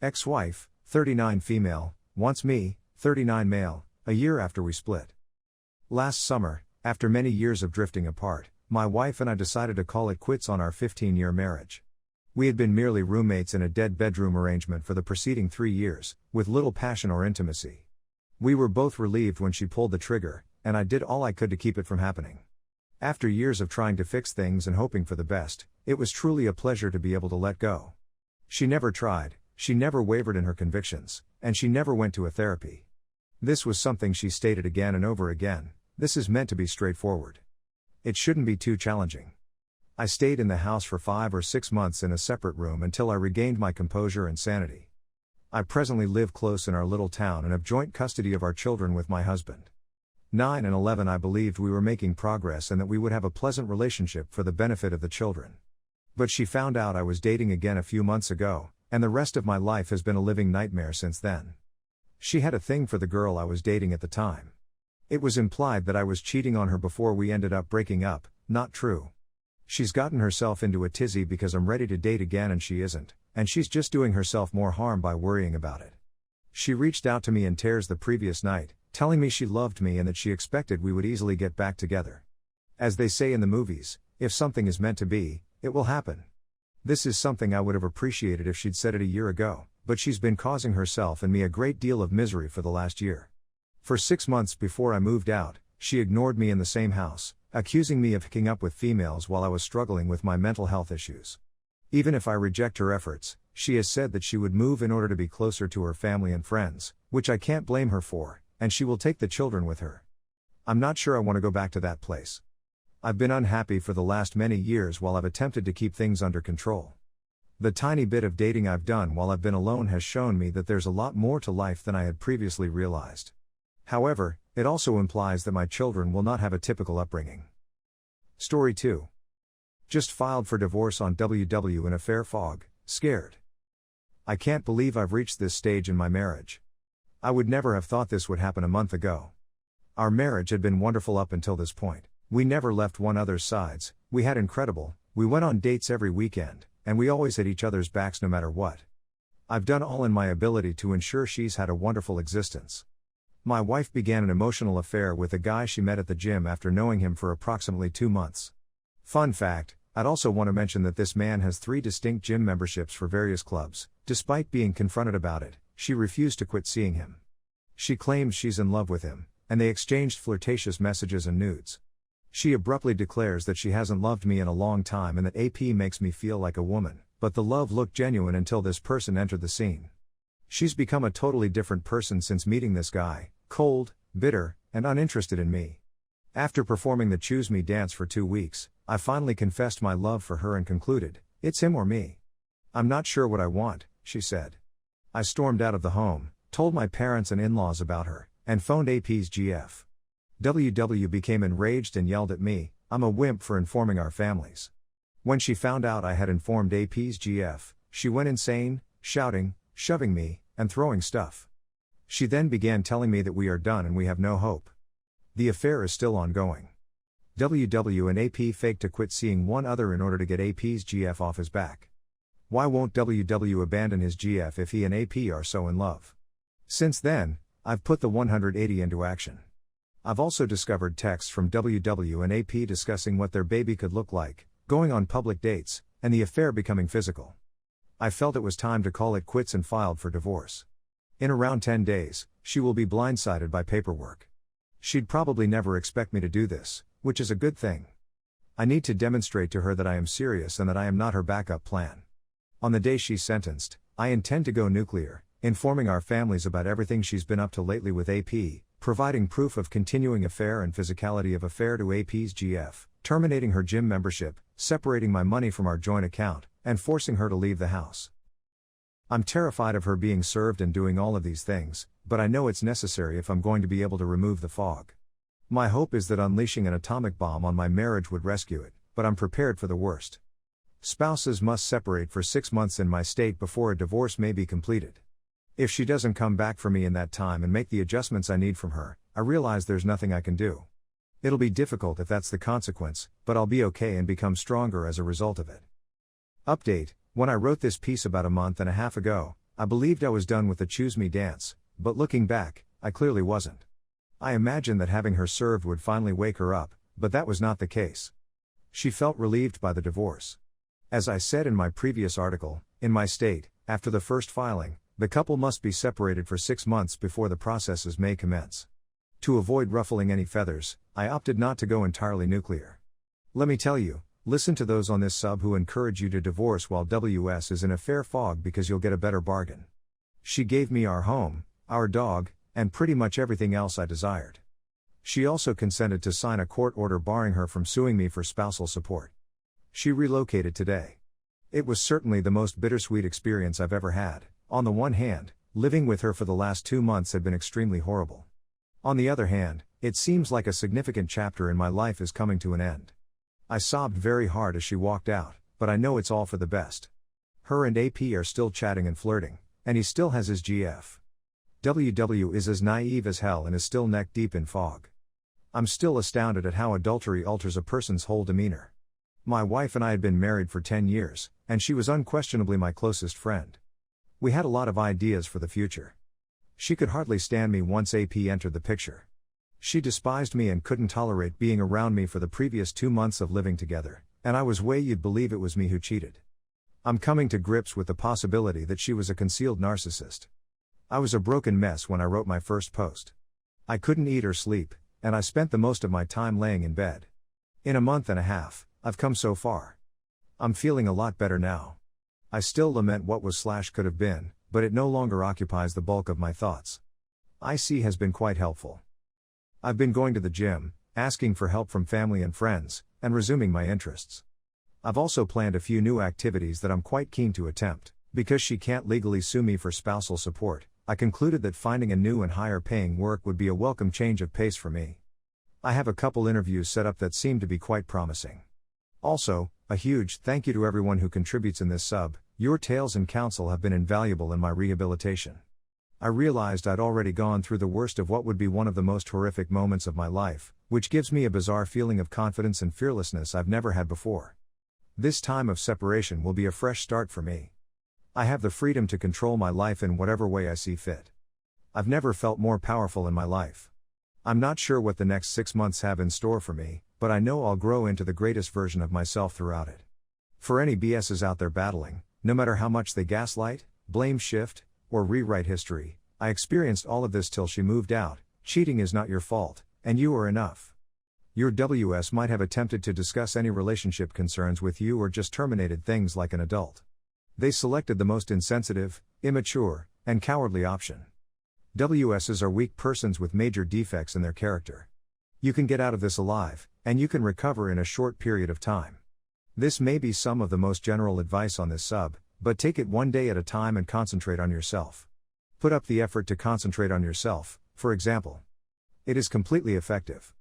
Ex-wife, 39 female, wants me, 39 male, a year after we split. Last summer, after many years of drifting apart, my wife and I decided to call it quits on our 15-year marriage. We had been merely roommates in a dead bedroom arrangement for the preceding 3 years, with little passion or intimacy. We were both relieved when she pulled the trigger, and I did all I could to keep it from happening. After years of trying to fix things and hoping for the best, it was truly a pleasure to be able to let go. She never tried, she never wavered in her convictions, and she never went to a therapy. This was something she stated again and over again: this is meant to be straightforward. It shouldn't be too challenging. I stayed in the house for 5 or 6 months in a separate room until I regained my composure and sanity. I presently live close in our little town and have joint custody of our children with my husband. 9 and 11 I believed we were making progress and that we would have a pleasant relationship for the benefit of the children. But she found out I was dating again a few months ago, and the rest of my life has been a living nightmare since then. She had a thing for the girl I was dating at the time. It was implied that I was cheating on her before we ended up breaking up. Not true. She's gotten herself into a tizzy because I'm ready to date again and she isn't, and she's just doing herself more harm by worrying about it. She reached out to me in tears the previous night, telling me she loved me and that she expected we would easily get back together. As they say in the movies, if something is meant to be, it will happen. This is something I would have appreciated if she'd said it a year ago, but she's been causing herself and me a great deal of misery for the last year. For 6 months before I moved out, she ignored me in the same house, accusing me of hooking up with females while I was struggling with my mental health issues. Even if I reject her efforts, she has said that she would move in order to be closer to her family and friends, which I can't blame her for, and she will take the children with her. I'm not sure I want to go back to that place. I've been unhappy for the last many years while I've attempted to keep things under control. The tiny bit of dating I've done while I've been alone has shown me that there's a lot more to life than I had previously realized. However, it also implies that my children will not have a typical upbringing. Story 2. Just filed for divorce on WW in affair fog, scared. I can't believe I've reached this stage in my marriage. I would never have thought this would happen a month ago. Our marriage had been wonderful up until this point. We never left one another's sides, we had incredible, we went on dates every weekend, and we always had each other's backs no matter what. I've done all in my ability to ensure she's had a wonderful existence. My wife began an emotional affair with a guy she met at the gym after knowing him for approximately 2 months. Fun fact, I'd also want to mention that this man has 3 distinct gym memberships for various clubs. Despite being confronted about it, she refused to quit seeing him. She claims she's in love with him, and they exchanged flirtatious messages and nudes. She abruptly declares that she hasn't loved me in a long time and that AP makes me feel like a woman, but the love looked genuine until this person entered the scene. She's become a totally different person since meeting this guy, cold, bitter, and uninterested in me. After performing the Choose Me dance for 2 weeks, I finally confessed my love for her and concluded, it's him or me. I'm not sure what I want, she said. I stormed out of the home, told my parents and in-laws about her, and phoned AP's GF. WW became enraged and yelled at me, I'm a wimp for informing our families. When she found out I had informed AP's GF, she went insane, shouting, shoving me, and throwing stuff. She then began telling me that we are done and we have no hope. The affair is still ongoing. WW and AP faked to quit seeing one other in order to get AP's GF off his back. Why won't WW abandon his GF if he and AP are so in love? Since then, I've put the 180 into action. I've also discovered texts from WW and AP discussing what their baby could look like, going on public dates, and the affair becoming physical. I felt it was time to call it quits and filed for divorce. In around 10 days, she will be blindsided by paperwork. She'd probably never expect me to do this, which is a good thing. I need to demonstrate to her that I am serious and that I am not her backup plan. On the day she's sentenced, I intend to go nuclear, informing our families about everything she's been up to lately with AP, providing proof of continuing affair and physicality of affair to AP's GF, terminating her gym membership, separating my money from our joint account, and forcing her to leave the house. I'm terrified of her being served and doing all of these things, but I know it's necessary if I'm going to be able to remove the fog. My hope is that unleashing an atomic bomb on my marriage would rescue it, but I'm prepared for the worst. Spouses must separate for 6 months in my state before a divorce may be completed. If she doesn't come back for me in that time and make the adjustments I need from her, I realize there's nothing I can do. It'll be difficult if that's the consequence, but I'll be okay and become stronger as a result of it. Update: when I wrote this piece about a month and a half ago, I believed I was done with the choose me dance, but looking back, I clearly wasn't. I imagined that having her served would finally wake her up, but that was not the case. She felt relieved by the divorce. As I said in my previous article, in my state, after the first filing, the couple must be separated for 6 months before the processes may commence. To avoid ruffling any feathers, I opted not to go entirely nuclear. Let me tell you, listen to those on this sub who encourage you to divorce while WS is in a fair fog because you'll get a better bargain. She gave me our home, our dog, and pretty much everything else I desired. She also consented to sign a court order barring her from suing me for spousal support. She relocated today. It was certainly the most bittersweet experience I've ever had. On the one hand, living with her for the last 2 months had been extremely horrible. On the other hand, it seems like a significant chapter in my life is coming to an end. I sobbed very hard as she walked out, but I know it's all for the best. Her and AP are still chatting and flirting, and he still has his GF. WW is as naive as hell and is still neck deep in fog. I'm still astounded at how adultery alters a person's whole demeanor. My wife and I had been married for 10 years, and she was unquestionably my closest friend. We had a lot of ideas for the future. She could hardly stand me once AP entered the picture. She despised me and couldn't tolerate being around me for the previous 2 months of living together, and I was way you'd believe it was me who cheated. I'm coming to grips with the possibility that she was a concealed narcissist. I was a broken mess when I wrote my first post. I couldn't eat or sleep, and I spent the most of my time laying in bed. In a month and a half, I've come so far. I'm feeling a lot better now. I still lament what was/could have been, but it no longer occupies the bulk of my thoughts. IC has been quite helpful. I've been going to the gym, asking for help from family and friends, and resuming my interests. I've also planned a few new activities that I'm quite keen to attempt. Because she can't legally sue me for spousal support, I concluded that finding a new and higher paying work would be a welcome change of pace for me. I have a couple interviews set up that seem to be quite promising. Also, a huge thank you to everyone who contributes in this sub. Your tales and counsel have been invaluable in my rehabilitation. I realized I'd already gone through the worst of what would be one of the most horrific moments of my life, which gives me a bizarre feeling of confidence and fearlessness I've never had before. This time of separation will be a fresh start for me. I have the freedom to control my life in whatever way I see fit. I've never felt more powerful in my life. I'm not sure what the next 6 months have in store for me, but I know I'll grow into the greatest version of myself throughout it. For any BSs out there battling, no matter how much they gaslight, blame shift, or rewrite history, I experienced all of this till she moved out. Cheating is not your fault, and you are enough. Your WS might have attempted to discuss any relationship concerns with you or just terminated things like an adult. They selected the most insensitive, immature, and cowardly option. WSs are weak persons with major defects in their character. You can get out of this alive, and you can recover in a short period of time. This may be some of the most general advice on this sub, but take it one day at a time and concentrate on yourself. Put up the effort to concentrate on yourself, for example. It is completely effective.